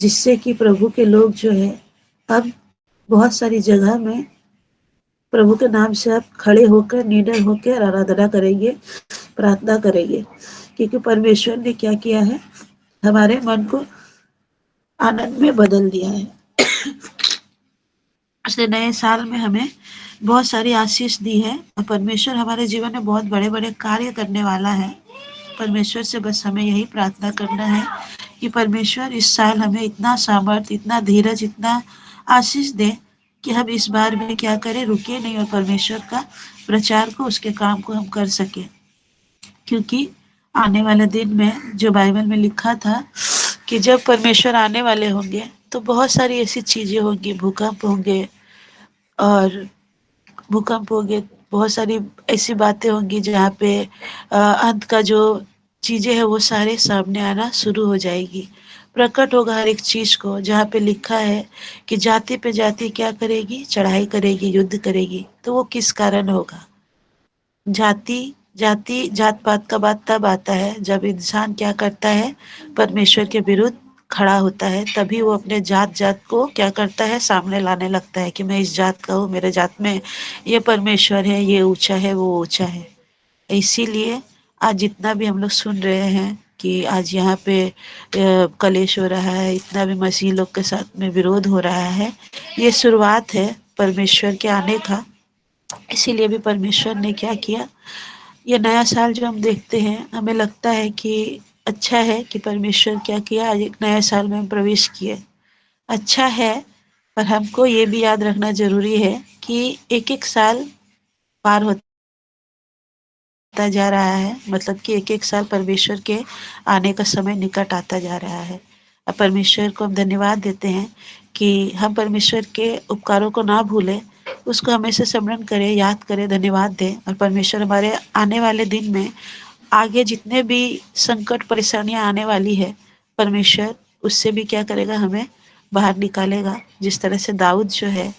जिससे कि प्रभु के लोग जो है अब बहुत सारी जगह में प्रभु के नाम से आप खड़े होकर, निडर होकर आराधना करेंगे, प्रार्थना करेंगे। क्योंकि परमेश्वर ने क्या किया है, हमारे मन को आनंद में बदल दिया है। उसने नए साल में हमें बहुत सारी आशीष दी है और परमेश्वर हमारे जीवन में बहुत बड़े बड़े कार्य करने वाला है। परमेश्वर से बस हमें यही प्रार्थना करना है कि परमेश्वर इस साल हमें इतना सामर्थ, इतना धीरज, इतना आशीष दे कि हम इस बार भी क्या करें, रुके नहीं और परमेश्वर का प्रचार को, उसके काम को हम कर सके। क्योंकि आने वाले दिन में जो बाइबल में लिखा था कि जब परमेश्वर आने वाले होंगे तो तो बहुत सारी ऐसी चीज़ें होंगी, भूकंप होंगे और भूकंप हो गए, बहुत सारी ऐसी बातें होंगी जहाँ पे अंत का जो चीज़ें हैं वो सारे सामने आना शुरू हो जाएगी। प्रकट होगा हर एक चीज़ को, जहाँ पे लिखा है कि जाति पे जाति क्या करेगी? चढ़ाई करेगी, युद्ध करेगी। तो वो किस कारण होगा? जात-पात का बात तब आता है जब इंसान क्या करता है? परमेश्वर के विरुद्ध खड़ा होता है, तभी वो अपने जात-जात को क्या करता है? सामने लाने लगता है कि मैं इस जात का हूँ, मेरे जात में ये परमेश्वर है, ये ऊँचा है, वो ऊँचा है। इसीलिए आज जितना भी हम लोग सुन रहे हैं कि आज यहाँ पे कलेश हो रहा है, इतना भी मसीह लोग के साथ में विरोध हो रहा है, ये शुरुआत है परमेश्वर के आने का। इसीलिए भी परमेश्वर ने क्या किया, ये नया साल जो हम देखते हैं, हमें लगता है कि अच्छा है कि परमेश्वर क्या किया, आज एक नए साल में हम प्रवेश किए। अच्छा है, पर हमको ये भी याद रखना ज़रूरी है कि एक-एक साल पार होता जा रहा है, मतलब कि एक-एक साल परमेश्वर के आने का समय निकट आता जा रहा है। अब परमेश्वर को हम धन्यवाद देते हैं कि हम परमेश्वर के उपकारों को ना भूलें, उसको हमेशा स्मरण करें, याद करें, धन्यवाद दें और परमेश्वर हमारे आने वाले दिन में आगे जितने भी संकट परेशानियाँ आने वाली है, परमेश्वर उससे भी क्या करेगा, हमें बाहर निकालेगा। जिस तरह से दाऊद जो है,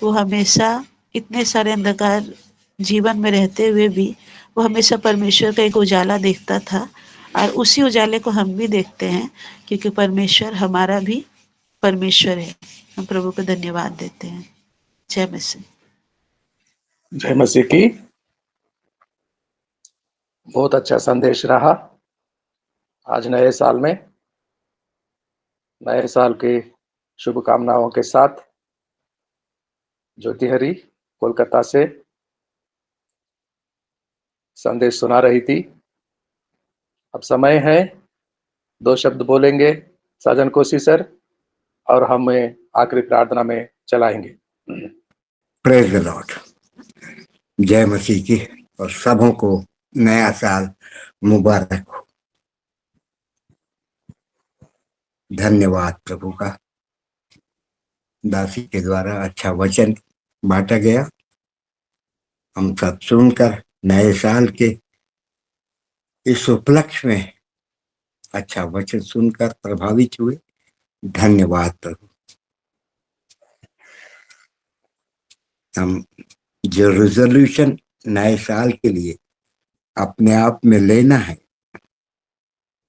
वो हमेशा इतने सारे अंधकार जीवन में रहते हुए भी वो हमेशा परमेश्वर का एक उजाला देखता था और उसी उजाले को हम भी देखते हैं, क्योंकि परमेश्वर हमारा भी परमेश्वर है। हम प्रभु को धन्यवाद देते हैं। जय मसीह। जय मसीह की। बहुत अच्छा संदेश रहा। आज नए साल में नए साल की शुभकामनाओं के साथ ज्योति हरी कोलकाता से संदेश सुना रही थी। अब समय है 2 शब्द बोलेंगे साजन कोसी सर और हमें आखिरी प्रार्थना में चलाएंगे। Praise the Lord. जय मसीह की और सबों को नया साल मुबारक हो। धन्यवाद प्रभु का, दासी के द्वारा अच्छा वचन बांटा गया। हम सब सुनकर नए साल के इस उपलक्ष्य में अच्छा वचन सुनकर प्रभावित हुए। धन्यवाद प्रभु। हम जो रेजोल्यूशन नए साल के लिए अपने आप में लेना है,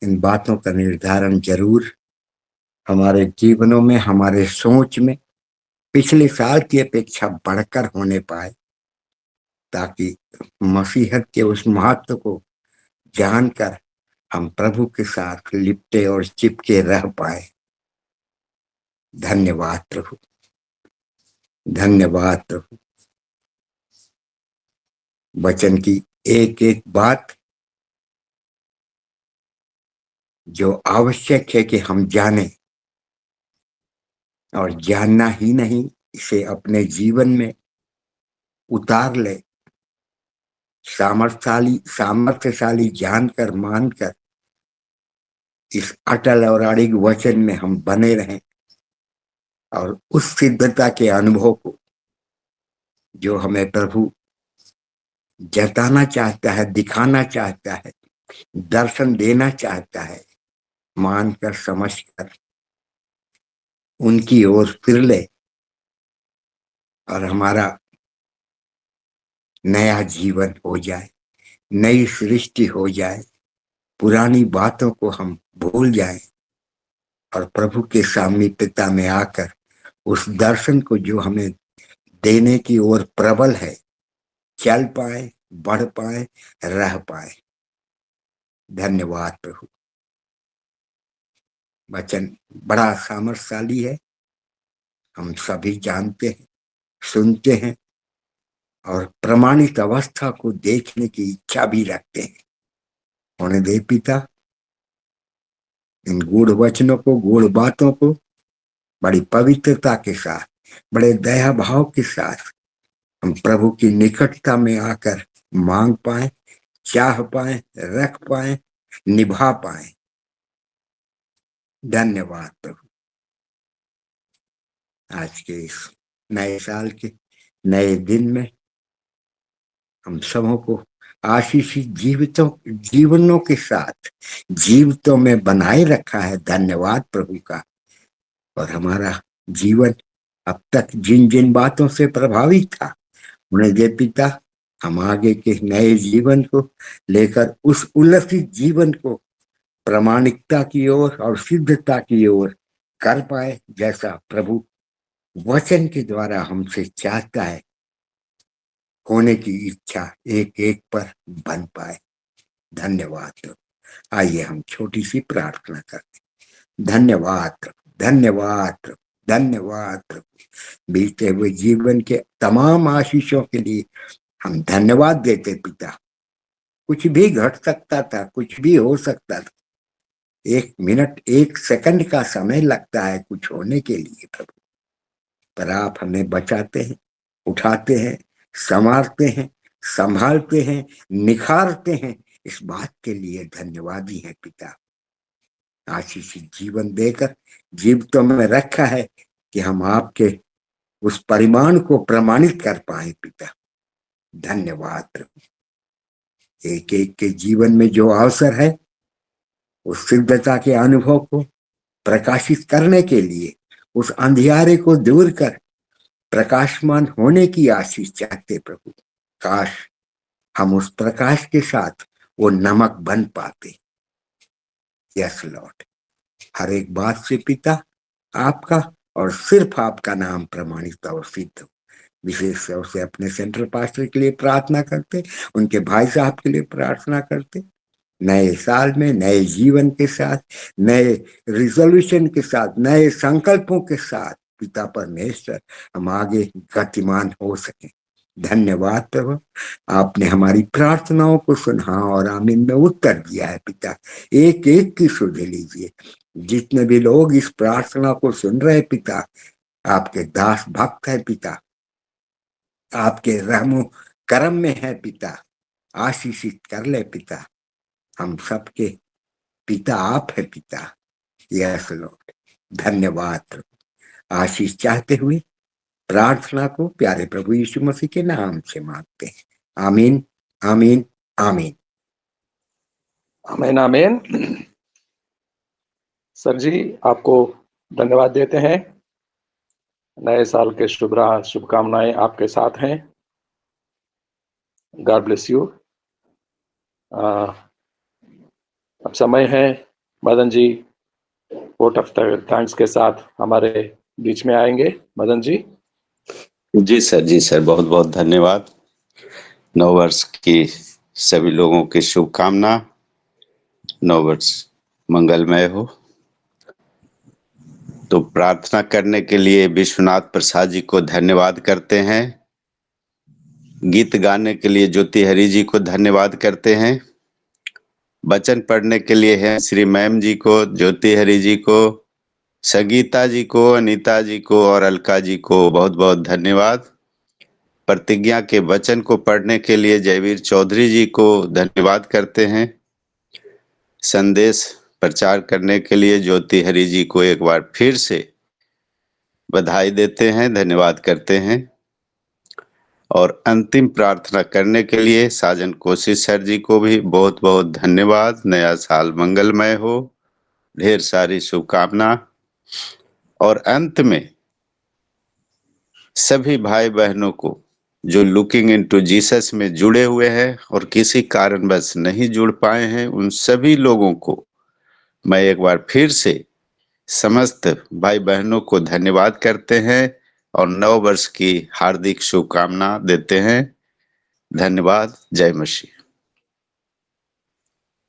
इन बातों का निर्धारण जरूर हमारे जीवनों में, हमारे सोच में पिछले साल की अपेक्षा बढ़कर होने पाए, ताकि मसीहत के उस महत्व को जानकर हम प्रभु के साथ लिपटे और चिपके रह पाए। धन्यवाद प्रभु, धन्यवाद प्रभु। वचन की एक एक बात जो आवश्यक है कि हम जानें, और जानना ही नहीं, इसे अपने जीवन में उतार ले। सामर्थ्यशाली जानकर मानकर इस अटल और अड़िग वचन में हम बने रहें और उस सिद्धता के अनुभव को जो हमें प्रभु जताना चाहता है, दिखाना चाहता है, दर्शन देना चाहता है, मानकर समझकर उनकी ओर फिर ले और हमारा नया जीवन हो जाए, नई सृष्टि हो जाए, पुरानी बातों को हम भूल जाएं और प्रभु के सामीप्यता में आकर उस दर्शन को जो हमें देने की ओर प्रबल है, चल पाए, बढ़ पाए, रह पाए। धन्यवाद प्रभु। वचन बड़ा सामर्थ्यशाली है, हम सभी जानते हैं, सुनते हैं और प्रमाणित अवस्था को देखने की इच्छा भी रखते हैं। होने दे पिता, इन गूढ़ वचनों को, गूढ़ बातों को बड़ी पवित्रता के साथ, बड़े दया भाव के साथ हम प्रभु की निकटता में आकर मांग पाए, चाह पाए, रख पाए, निभा पाए। धन्यवाद प्रभु। आज के इस नए साल के नए दिन में हम सबों को आशीषित जीवनों के साथ जीवितों में बनाए रखा है। धन्यवाद प्रभु का। और हमारा जीवन अब तक जिन जिन बातों से प्रभावित था उन्हें दे पिता, हम आगे के नए जीवन को लेकर उस उल्लसित जीवन को प्रामाणिकता की ओर और सिद्धता की ओर कर पाए, जैसा प्रभु वचन के द्वारा हमसे चाहता है। होने की इच्छा एक एक पर बन पाए। धन्यवाद। आइए हम छोटी सी प्रार्थना करते। धन्यवाद, धन्यवाद, धन्यवाद। बीते हुए जीवन के तमाम आशीषों के लिए हम धन्यवाद देते पिता। कुछ भी घट सकता था, कुछ भी हो सकता था। 1 मिनट 1 सेकंड का समय लगता है कुछ होने के लिए प्रभु, पर आप हमें बचाते हैं, उठाते हैं, संवारते हैं, संभालते हैं, निखारते हैं। इस बात के लिए धन्यवादी है पिता। आशीषित जीवन देकर जीवितों में रखा है कि हम आपके उस परिमाण को प्रमाणित कर पाए पिता। धन्यवाद प्रभु। एक एक के जीवन में जो अवसर है उस सिद्धता के अनुभव को प्रकाशित करने के लिए उस अंधियारे को दूर कर प्रकाशमान होने की आशीष चाहते प्रभु। काश हम उस प्रकाश के साथ वो नमक बन पाते। Yes Lord. हर एक बात से पिता आपका और सिर्फ आपका नाम प्रमाणित और सिद्ध हो। विशेष तौर से अपने सेंट्रल पास्टर के लिए प्रार्थना करते, उनके भाई साहब के लिए प्रार्थना करते। नए साल में नए जीवन के साथ, नए रिजोल्यूशन के साथ, नए संकल्पों के साथ पिता परमेश्वर हम आगे गतिमान हो सके। धन्यवाद प्रभु। आपने हमारी प्रार्थनाओं को सुना और आमीन में उत्तर दिया है पिता। एक एक की सुध लीजिए। जितने भी लोग इस प्रार्थना को सुन रहे पिता, आपके दास भक्त है पिता, आपके रहमो करम में है पिता। आशीषित कर ले पिता। हम सबके पिता आप है पिता। Yes Lord. धन्यवाद प्रभु। आशीष चाहते हुए प्रार्थना को प्यारे प्रभु यीशु मसीह के नाम से मांगते हैं। आमीन, आमीन, आमीन। आमीन, आमीन। सर जी, आपको धन्यवाद देते हैं। नए साल के शुभकामनाएं आपके साथ हैं। God bless you. अब समय है Madan ji vote of thanks के साथ हमारे बीच में आएंगे। मदन जी। जी सर, बहुत बहुत धन्यवाद। नव वर्ष की सभी लोगों की शुभकामना। नव वर्ष मंगलमय हो। तो प्रार्थना करने के लिए विश्वनाथ प्रसाद जी को धन्यवाद करते हैं। गीत गाने के लिए ज्योति हरि जी को धन्यवाद करते हैं। वचन पढ़ने के लिए है श्री मैम जी को, ज्योति हरि जी को, संगीता जी को, अनीता जी को और अलका जी को बहुत बहुत धन्यवाद। प्रतिज्ञा के वचन को पढ़ने के लिए जयवीर चौधरी जी को धन्यवाद करते हैं। संदेश प्रचार करने के लिए ज्योति हरि जी को एक बार फिर से बधाई देते हैं, धन्यवाद करते हैं। और अंतिम प्रार्थना करने के लिए साजन कोशिश सर जी को भी बहुत बहुत धन्यवाद। नया साल मंगलमय हो, ढेर सारी शुभकामना। और अंत में सभी भाई बहनों को जो लुकिंग इनटू जीसस में जुड़े हुए हैं और किसी कारणवश नहीं जुड़ पाए हैं, उन सभी लोगों को मैं एक बार फिर से समस्त भाई बहनों को धन्यवाद करते हैं और नव वर्ष की हार्दिक शुभकामना देते हैं। धन्यवाद। जय मसीह।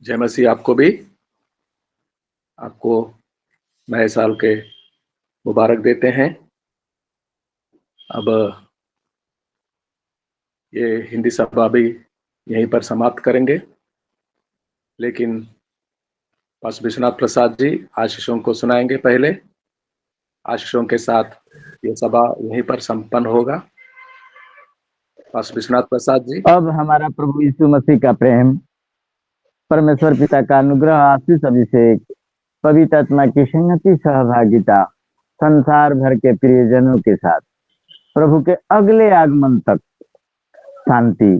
जय मसीह। आपको भी, आपको नए साल के मुबारक देते हैं। अब ये हिंदी सभा भी यहीं पर समाप्त करेंगे, लेकिन पास्टर विश्वनाथ प्रसाद जी आशीषों को सुनाएंगे। पहले आशीषों के साथ ये सभा यहीं पर संपन्न होगा। पास्टर विश्वनाथ प्रसाद जी। अब हमारा प्रभु यीशु मसीह का प्रेम, परमेश्वर पिता का अनुग्रह, आशीष, अभिषेक, पवित्र आत्मा की संगति, सहभागिता संसार भर के प्रियजनों के साथ प्रभु के अगले आगमन तक शांति,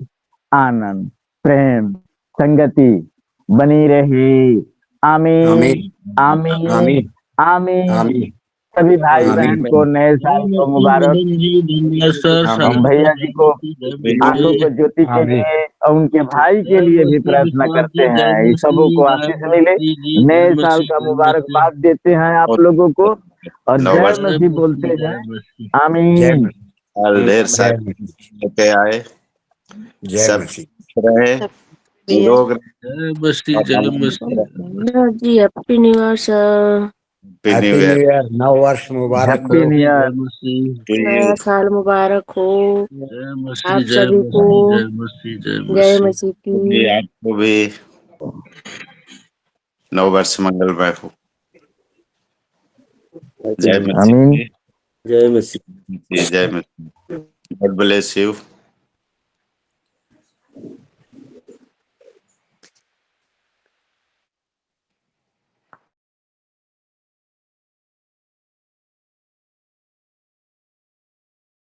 आनंद, प्रेम, संगति बनी रहे। आमीन आमीन आमीन आमीन आमीन। आमीन सभी भाई आमीन। बहन को नए साल को मुबारक। हम भैया जी को आंखों को ज्योति के आमीन। लिए और उनके भाई के लिए भी प्रार्थना करते हैं, इस सबों को आशीष मिले। नए साल का मुबारकबाद देते हैं आप लोगों को और जय नववर्ष मसीह बोलते हैं। जय आमीन। मसीह। साल ढेर जय सारे मसीह। लेके आए, जय सब मसीह। रहे, सब निरोग रहे जय मसीह और जय आनंद मसीह। रहे। जी happy new year sir. Happy happy new new year year, नव वर्ष मुबारक हैप्पी हो। न्यू जय ईयर। मसीह टू नया यू। साल मुबारक हो जय मसीह आप जय सभी को। मसीह जय मसीह जय जय मसीह। मसीह की। आपको भी नववर्ष मंगलमय हो। जय मसीह। आमीन। जय मसीह। जय मसीह। God bless you.